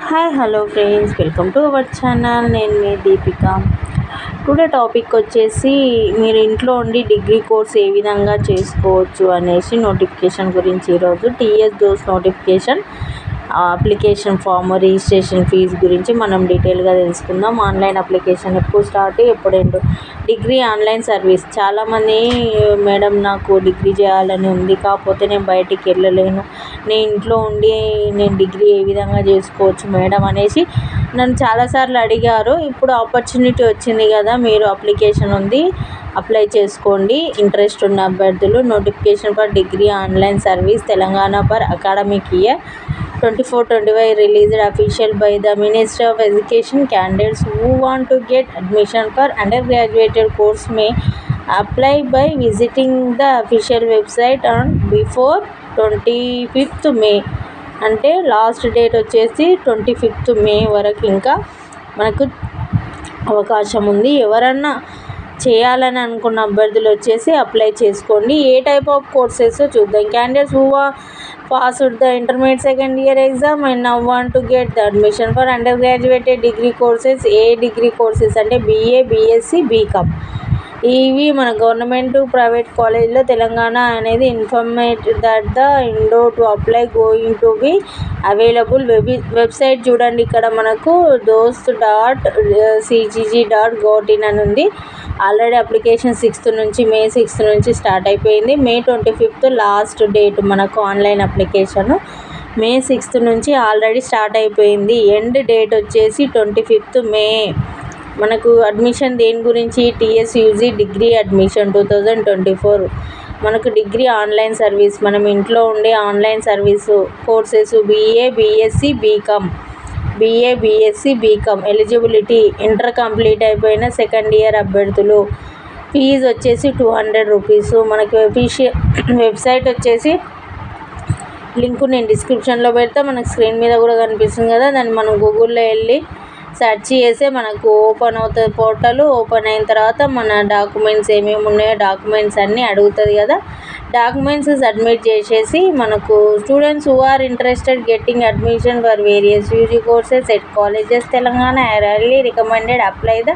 Hi hello friends, welcome to our channel. నేను మీ Deepika. Today topic వచ్చేసి మీరు ఇంట్లో ఉండి డిగ్రీ కోర్స్ ఏ విధంగా చేసుకోవచ్చు అనేసి నోటిఫికేషన్ గురించి. ఈరోజు TS DOST notification, application form, registration fee గురించి మనం డీటెయిల్గా తెలుసుకుందాం. ఆన్లైన్ అప్లికేషన్ ఎప్పుడు స్టార్ట్, ఎప్పుడు ఎండ్. Degree online service. చాలామంది మేడం నాకు డిగ్రీ చేయాలని ఉంది, కాకపోతే నేను బయటికి వెళ్ళలేను, నేను ఇంట్లో ఉండి నేను డిగ్రీ ఏ విధంగా చేసుకోవచ్చు మేడం అనేసి నన్ను చాలాసార్లు అడిగారు. ఇప్పుడు ఆపర్చునిటీ వచ్చింది కదా, మీరు అప్లికేషన్ ఉంది, అప్లై చేసుకోండి. ఇంట్రెస్ట్ ఉన్న అభ్యర్థులు. Notification for degree online service Telangana for academic year 24-25 released official by the Ministry of Education. Candidates who want to get admission for undergraduate course may apply by visiting the official website on before 25th May. అంటే last date వచ్చేసి 25th May వరకు ఇంకా మనకు అవకాశం ఉంది. ఎవరన్నా చేయాలని అనుకున్న అభ్యర్థులు వచ్చేసి అప్లై చేసుకోండి. ఏ టైప్ ఆఫ్ కోర్సెస్ చూద్దాం. Candidates who passed the intermediate second year exam and now want to get the admission for undergraduate degree courses. A degree courses అంటే BA, BSc, BCom. ఇవి మన గవర్నమెంట్ ప్రైవేట్ కాలేజ్లో తెలంగాణ అనేది ఇన్ఫర్మేట్ that the Indo to apply going to be available. Website చూడండి, ఇక్కడ మనకు dost.cgg.gov.in అని ఉంది. ఆల్రెడీ అప్లికేషన్ May 6th నుంచి స్టార్ట్ అయిపోయింది. May 25th లాస్ట్ డేట్ మనకు ఆన్లైన్ అప్లికేషన్. May 6th నుంచి ఆల్రెడీ స్టార్ట్ అయిపోయింది. ఎండ్ డేట్ వచ్చేసి 25th May. మనకు అడ్మిషన్ దేని గురించి? TSUG degree admission 2024. మనకు డిగ్రీ ఆన్లైన్ సర్వీస్, మనం ఇంట్లో ఉండే online service courses BA, BSc, BCom. Eligibility inter complete అయిపోయిన సెకండ్ ఇయర్ అభ్యర్థులు. ఫీజు వచ్చేసి 200 రూపీస్. మనకి వెబ్సైట్ వచ్చేసి లింకు నేను డిస్క్రిప్షన్లో పెడతా, మనకు స్క్రీన్ మీద కూడా కనిపిస్తుంది కదా, దాన్ని మనం గూగుల్లో వెళ్ళి సెర్చ్ చేస్తే మనకు ఓపెన్ అవుతుంది పోర్టల్. ఓపెన్ అయిన తర్వాత మన డాక్యుమెంట్స్ ఏమేమి ఉన్నాయో డాక్యుమెంట్స్ అన్నీ అడుగుతుంది కదా, డాక్యుమెంట్స్ సబ్మిట్ చేసేసి మనకు students who are interested getting admission for various UG courses at colleges Telangana I highly recommended apply the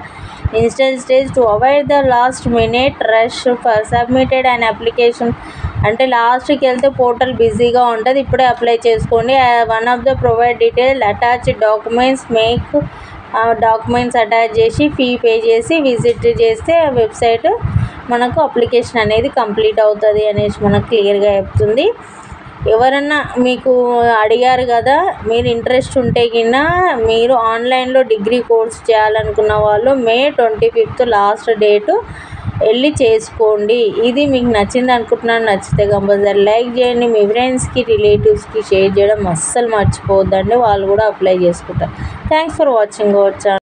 instant stage to avoid the last minute rush for submitted and application. అంటే లాస్ట్కి వెళ్తే portal బిజీగా ఉంటుంది, ఇప్పుడే apply చేసుకోండి. One of the provide detail attach documents attach చేసి fee pay చేసి visit చేస్తే వెబ్సైట్ మనకు అప్లికేషన్ అనేది కంప్లీట్ అవుతుంది అనేసి మనకు క్లియర్గా చెప్తుంది. ఎవరన్నా మీకు అడిగారు కదా, మీరు ఇంట్రెస్ట్ ఉంటే కింద మీరు ఆన్లైన్లో డిగ్రీ కోర్స్ చేయాలనుకున్న వాళ్ళు May 25th లాస్ట్ డేటు వెళ్ళి చేసుకోండి. ఇది మీకు నచ్చింది అనుకుంటున్నాను. నచ్చితే కంపల్సరీ లైక్ చేయండి. మీ ఫ్రెండ్స్కి, రిలేటివ్స్కి షేర్ చేయడం అస్సలు మర్చిపోవద్దండి, వాళ్ళు కూడా అప్లై చేసుకుంటారు. Thanks for watching our channel.